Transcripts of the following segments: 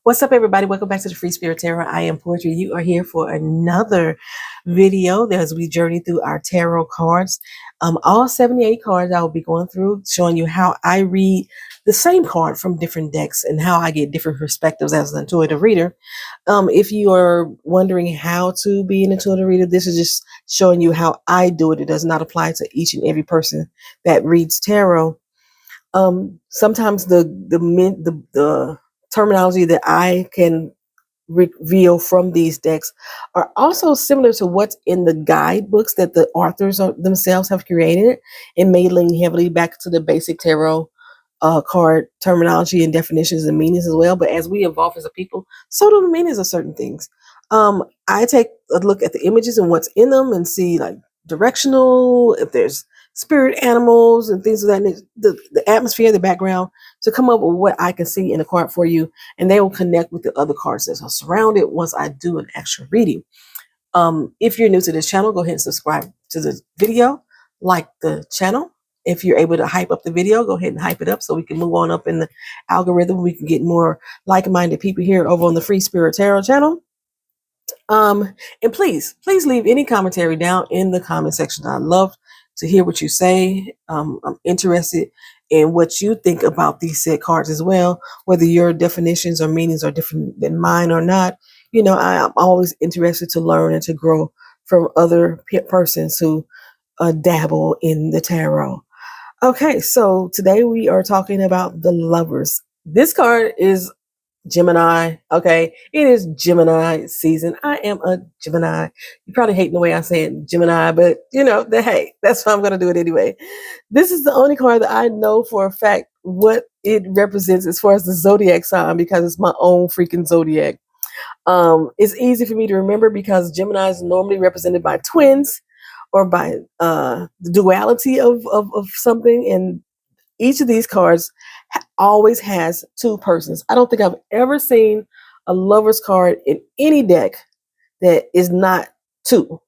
What's up, everybody? Welcome back to the Free Spirit Tarot. I am Poetry. You are here for another video as we journey through our tarot cards. All 78 cards I will be going through, showing you how I read the same card from different decks and how I get different perspectives as an intuitive reader. If you are wondering how to be an intuitive reader, this is just showing you how I do it. It does not apply to each and every person that reads tarot. Sometimes the terminology that I can reveal from these decks are also similar to what's in the guidebooks that the authors themselves have created, and may lean heavily back to the basic tarot card terminology and definitions and meanings as well. But as we evolve as a people, so do the meanings of certain things. I take a look at the images and what's in them and see like directional, if there's spirit animals and things of that nature, the atmosphere, the background, to come up with what I can see in a card for you, and they will connect with the other cards that are surrounded once I do an actual reading. If you're new to this channel, go ahead and subscribe to the video, like the channel. If you're able to hype up the video, go ahead and hype it up so we can move on up in the algorithm. We can get more like-minded people here over on the Free Spirit Tarot channel. And please leave any commentary down in the comment section. I love to hear what you say. I'm interested in what you think about these set cards as well, whether your definitions or meanings are different than mine or not. You know, I'm always interested to learn and to grow from other persons who dabble in the tarot. Okay, so today we are talking about the Lovers. This card is Gemini. Okay, it is Gemini season. I am a Gemini. You probably hate the way I say it, Gemini, but you know, hey, that's why I'm going to do it anyway. This is the only card that I know for a fact what it represents as far as the zodiac sign, because it's my own freaking zodiac. It's easy for me to remember because Gemini is normally represented by twins or by the duality of something, and each of these cards always has two persons. I don't think I've ever seen a Lover's card in any deck that is not two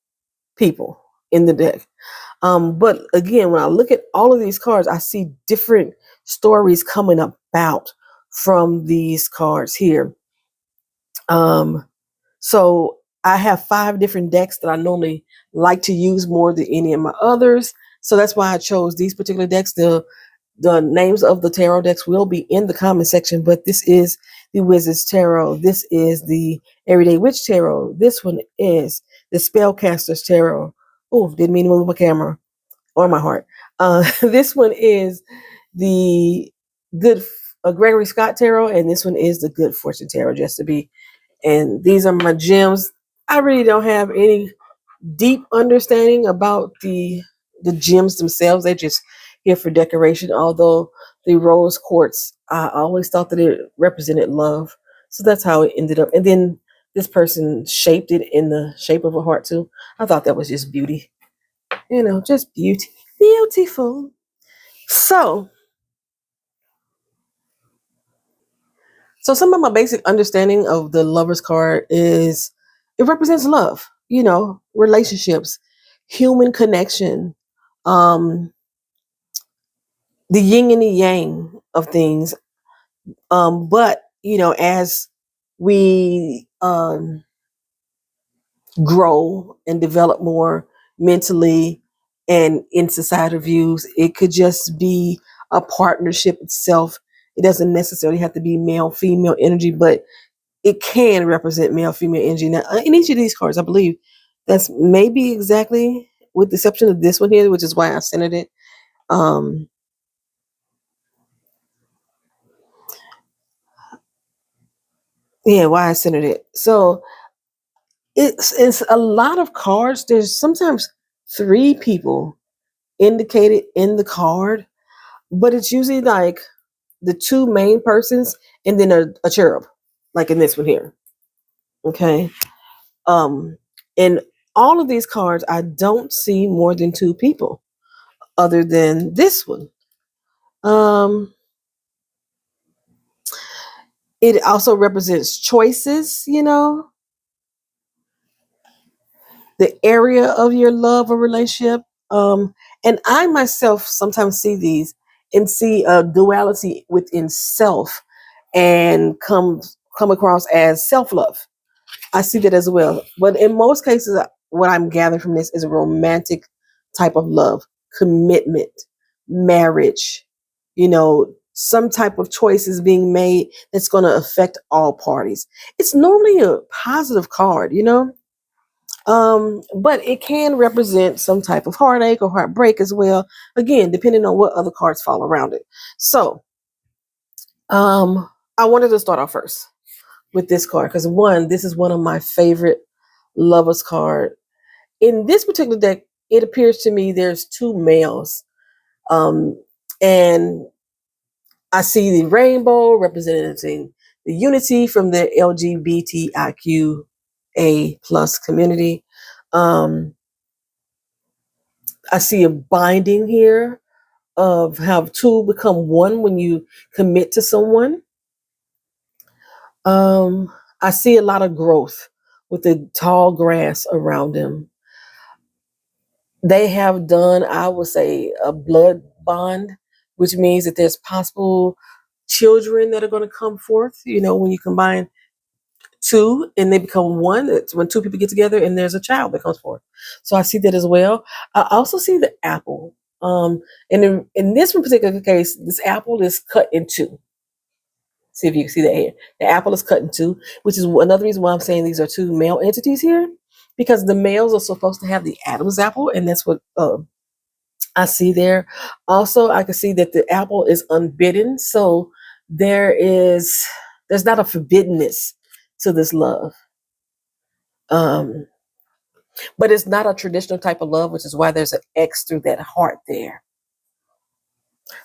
people in the deck. But again, when I look at all of these cards, I see different stories coming about from these cards here. So I have 5 different decks that I normally like to use more than any of my others. So that's why I chose these particular decks. The names of the tarot decks will be in the comment section, but this is the Wizard's Tarot. This is the Everyday Witch Tarot. This one is the Spellcasters Tarot. Oh, didn't mean to move my camera or my heart. This one is the Good Gregory Scott Tarot, and this one is the Good Fortune Tarot, just to be. And these are my gems. I really don't have any deep understanding about the gems themselves. They're just here for decoration, although the rose quartz, I always thought that it represented love, so that's how it ended up. And then this person shaped it in the shape of a heart too. I thought that was just beauty, you know, just beautiful. So some of my basic understanding of the Lover's card is it represents love, you know, relationships, human connection, the yin and the yang of things. But you know, as we grow and develop more mentally and in societal views, it could just be a partnership itself. It doesn't necessarily have to be male female energy, but it can represent male female energy. Now, in each of these cards, I believe that's maybe exactly, with the exception of this one here, which is why I centered it. Yeah, why I centered it. So it's a lot of cards. There's sometimes 3 people indicated in the card, but it's usually like the 2 main persons and then a cherub, like in this one here. Okay. In all of these cards, I don't see more than 2 people other than this one. It also represents choices, you know, the area of your love or relationship. And I myself sometimes see these and see a duality within self, and come come across as self-love. I see that as well. But in most cases, what I'm gathering from this is a romantic type of love, commitment, marriage, some type of choices being made that's going to affect all parties. It's normally a positive card. But it can represent some type of heartache or heartbreak as well. Again, depending on what other cards fall around it. So, I wanted to start off first with this card because this is one of my favorite lovers card. In this particular deck, it appears to me there's two males, and I see the rainbow representing the unity from the LGBTIQA plus community. I see a binding here of how two become one when you commit to someone. I see a lot of growth with the tall grass around them. They have done, I would say, a blood bond, which means that there's possible children that are going to come forth. When you combine two and they become one, it's when two people get together and there's a child that comes forth. So I see that as well. I also see the apple. And in this particular case, this apple is cut in two. See if you can see that here. The apple is cut in two, which is another reason why I'm saying these are two male entities here, because the males are supposed to have the Adam's apple, and that's what I see there. Also, I can see that the apple is unbidden, so there's not a forbiddenness to this love. But it's not a traditional type of love, which is why there's an X through that heart there.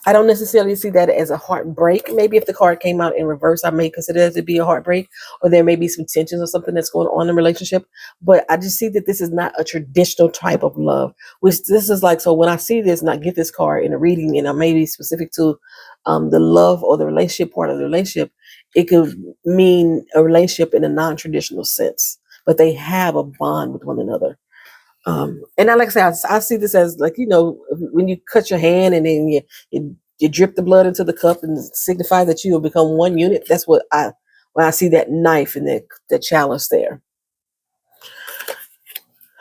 I don't necessarily see that as a heartbreak. Maybe if the card came out in reverse, I may consider it to be a heartbreak, or there may be some tensions or something that's going on in the relationship. But I just see that this is not a traditional type of love, which this is like, so when I see this and I get this card in a reading and I may be specific to the love or the relationship part of the relationship, it could mean a relationship in a non-traditional sense, but they have a bond with one another. And I, like I say, I see this as like, when you cut your hand and then you drip the blood into the cup and signify that you have become one unit. That's when I see that knife and the chalice there.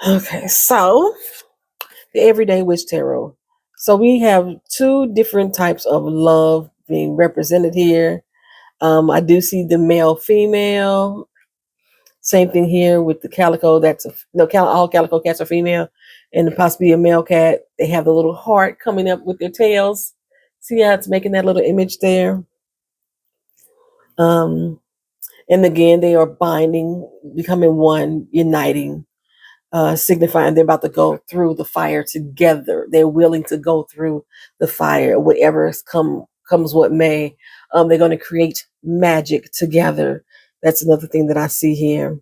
Okay, so the Everyday Witch Tarot. So we have two different types of love being represented here. I do see the male, female. Same thing here with the calico. All calico cats are female, and possibly a male cat. They have the little heart coming up with their tails. See how it's making that little image there. And again, they are binding, becoming one, uniting, signifying they're about to go through the fire together. They're willing to go through the fire, whatever comes what may. They're going to create magic together. That's another thing that I see here.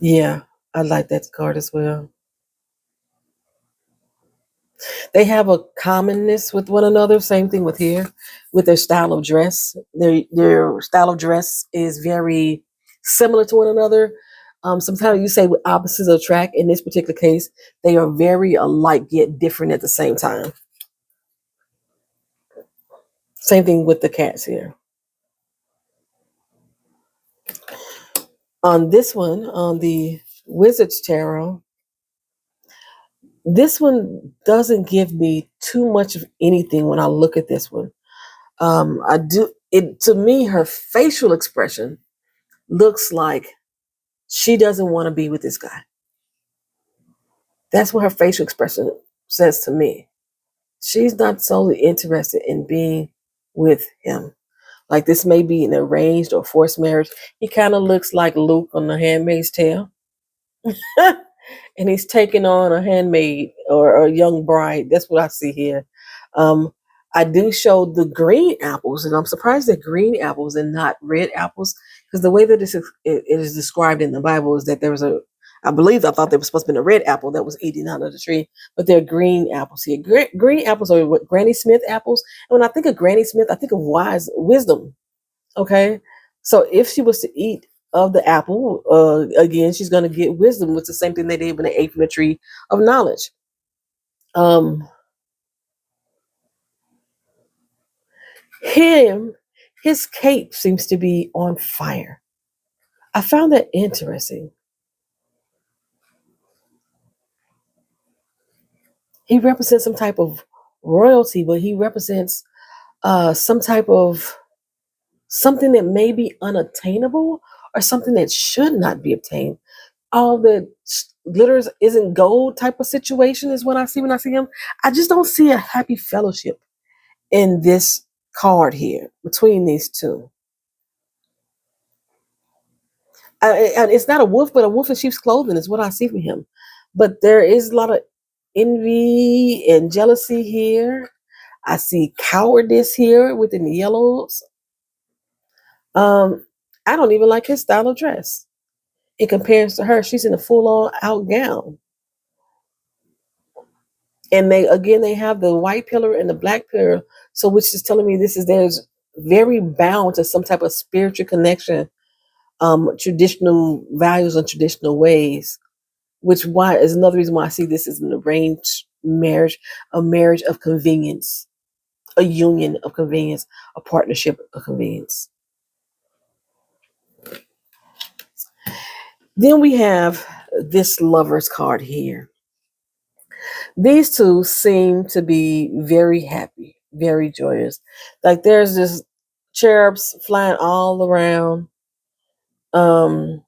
Yeah, I like that card as well. They have a commonness with one another. Same thing with here, with their style of dress. Their style of dress is very similar to one another. Sometimes you say with opposites attract. In this particular case, they are very alike yet different at the same time. Same thing with the cats here. On this one, on the Wizard's Tarot, this one doesn't give me too much of anything when I look at this one. I do it to me, her facial expression looks like she doesn't want to be with this guy. That's what her facial expression says to me. She's not solely interested in being with him. Like this may be an arranged or forced marriage. He kind of looks like Luke on The Handmaid's Tale. And he's taking on a handmaid or a young bride. That's what I see here. I do show the green apples, and I'm surprised they're green apples and not red apples, because the way that it is described in the Bible is that there was I thought there was supposed to be a red apple that was eating out of the tree, but they're green apples here. Green apples are what Granny Smith apples. And when I think of Granny Smith, I think of wisdom. Okay, so if she was to eat of the apple, again, she's going to get wisdom, which is the same thing they did when they ate from the tree of knowledge. Him, his cape seems to be on fire. I found that interesting. He represents some type of royalty, but he represents some type of something that may be unattainable or something that should not be obtained. All the glitters isn't gold type of situation is what I see when I see him. I just don't see a happy fellowship in this card here between these two. And it's not a wolf, but a wolf in sheep's clothing is what I see from him. But there is a lot of envy and jealousy here. I see cowardice here within the yellows. Um, I don't even like his style of dress. In comparison to her, she's in a full-on out gown. And they have the white pillar and the black pillar, so which is telling me there's very bound to some type of spiritual connection, traditional values and traditional ways, which why is another reason why I see this as an arranged marriage, a marriage of convenience, a union of convenience, a partnership of convenience. Then we have this lover's card here. These two seem to be very happy, very joyous. Like there's this cherubs flying all around. Um,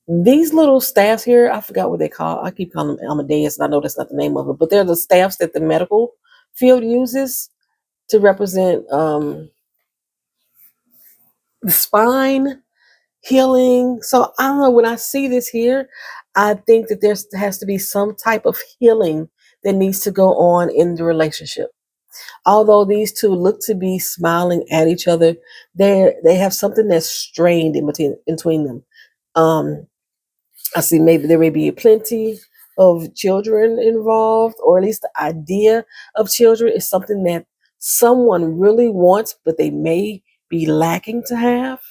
these little staffs here, I forgot what they call. I keep calling them Amadeus, and I know that's not the name of it, but they're the staffs that the medical field uses to represent the spine healing. So I don't know. When I see this here, I think that there has to be some type of healing that needs to go on in the relationship. Although these two look to be smiling at each other, they have something that's strained in between them. Um, I see maybe there may be plenty of children involved, or at least the idea of children is something that someone really wants, but they may be lacking to have.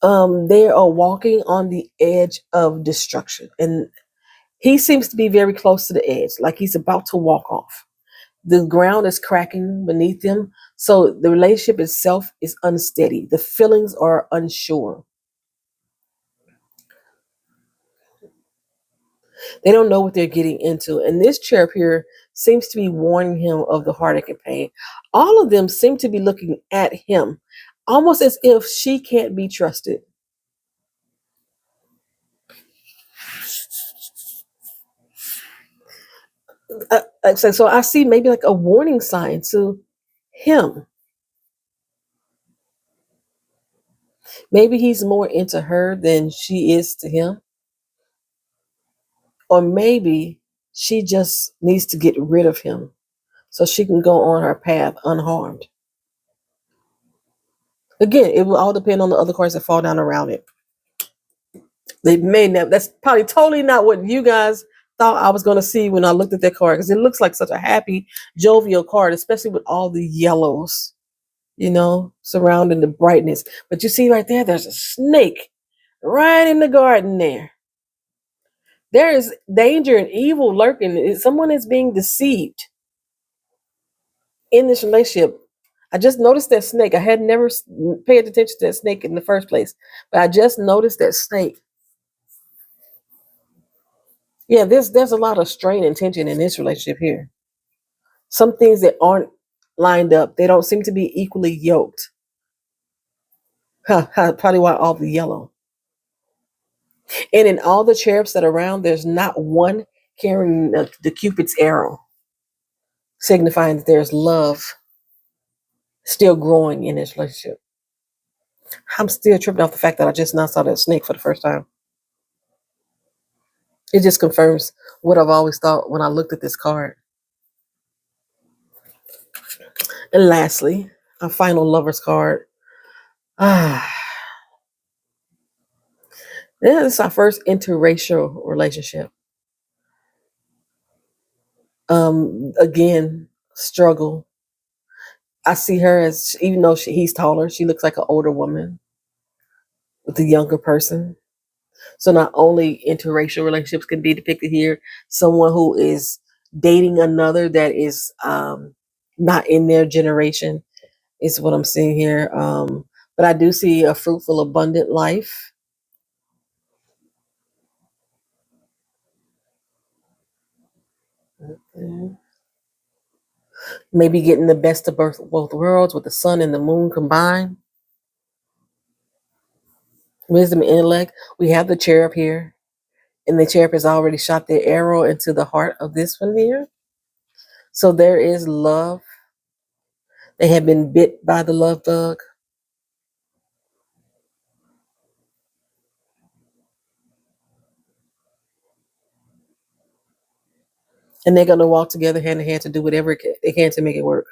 They are walking on the edge of destruction, and he seems to be very close to the edge, like he's about to walk off. The ground is cracking beneath them, so the relationship itself is unsteady. The feelings are unsure. They don't know what they're getting into. And this cherub here seems to be warning him of the heartache and pain. All of them seem to be looking at him, almost as if she can't be trusted. So I see maybe like a warning sign to him. Maybe he's more into her than she is to him. Or maybe she just needs to get rid of him so she can go on her path unharmed. Again, it will all depend on the other cards that fall down around it. They may never. That's probably totally not what you guys thought I was going to see when I looked at that card, because it looks like such a happy, jovial card, especially with all the yellows, surrounding the brightness. But you see right there, there's a snake right in the garden there. There is danger and evil lurking. Someone is being deceived in this relationship. I just noticed that snake. I had never paid attention to that snake in the first place, but I just noticed that snake. Yeah, there's a lot of strain and tension in this relationship here. Some things that aren't lined up. They don't seem to be equally yoked. Probably why all the yellow. And in all the cherubs that are around, there's not one carrying the Cupid's arrow, signifying that there's love still growing in this relationship. I'm still tripping off the fact that I just now saw that snake for the first time. It just confirms what I've always thought when I looked at this card. And lastly, our final lover's card. This is our first interracial relationship. Again, struggle. I see her as, even though he's taller, she looks like an older woman with a younger person. So not only interracial relationships can be depicted here, someone who is dating another that is not in their generation, is what I'm seeing here. But I do see a fruitful, abundant life. Mhm. Maybe getting the best of both worlds with the sun and the moon combined. Wisdom and intellect. We have the cherub here, and the cherub has already shot their arrow into the heart of this one here. So there is love. They have been bit by the love bug, and they're going to walk together hand in hand to do whatever they can to make it work.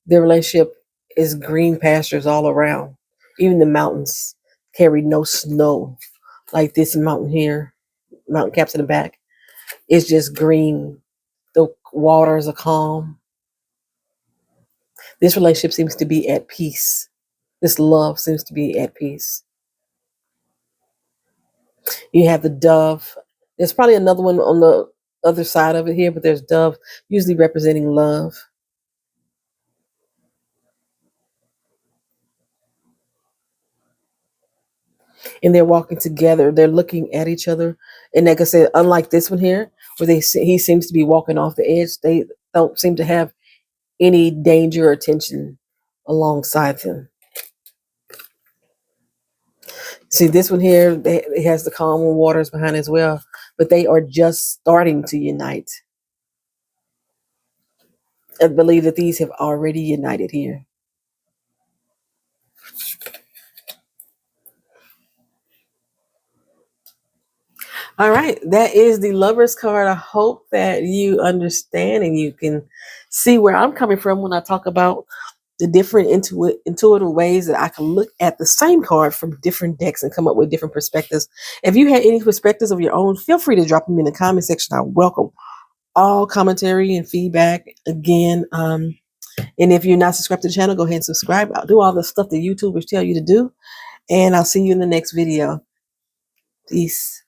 Their relationship is green pastures all around. Even the mountains carry no snow, like this mountain here, mountain caps in the back. It's just green. The waters are calm. This relationship seems to be at peace. This love seems to be at peace. You have the dove. There's probably another one on the other side of it here, but there's dove, usually representing love. And they're walking together. They're looking at each other. And like I said, unlike this one here, where he seems to be walking off the edge, they don't seem to have any danger or tension alongside them. See, this one here, it has the calm waters behind as well, but they are just starting to unite. I believe that these have already united here. All right, that is the Lover's card. I hope that you understand and you can see where I'm coming from when I talk about the different intuitive ways that I can look at the same card from different decks and come up with different perspectives. If you had any perspectives of your own, feel free to drop them in the comment section. I welcome all commentary and feedback. Again, and if you're not subscribed to the channel, go ahead and subscribe. I'll do all the stuff that YouTubers tell you to do. And I'll see you in the next video. Peace.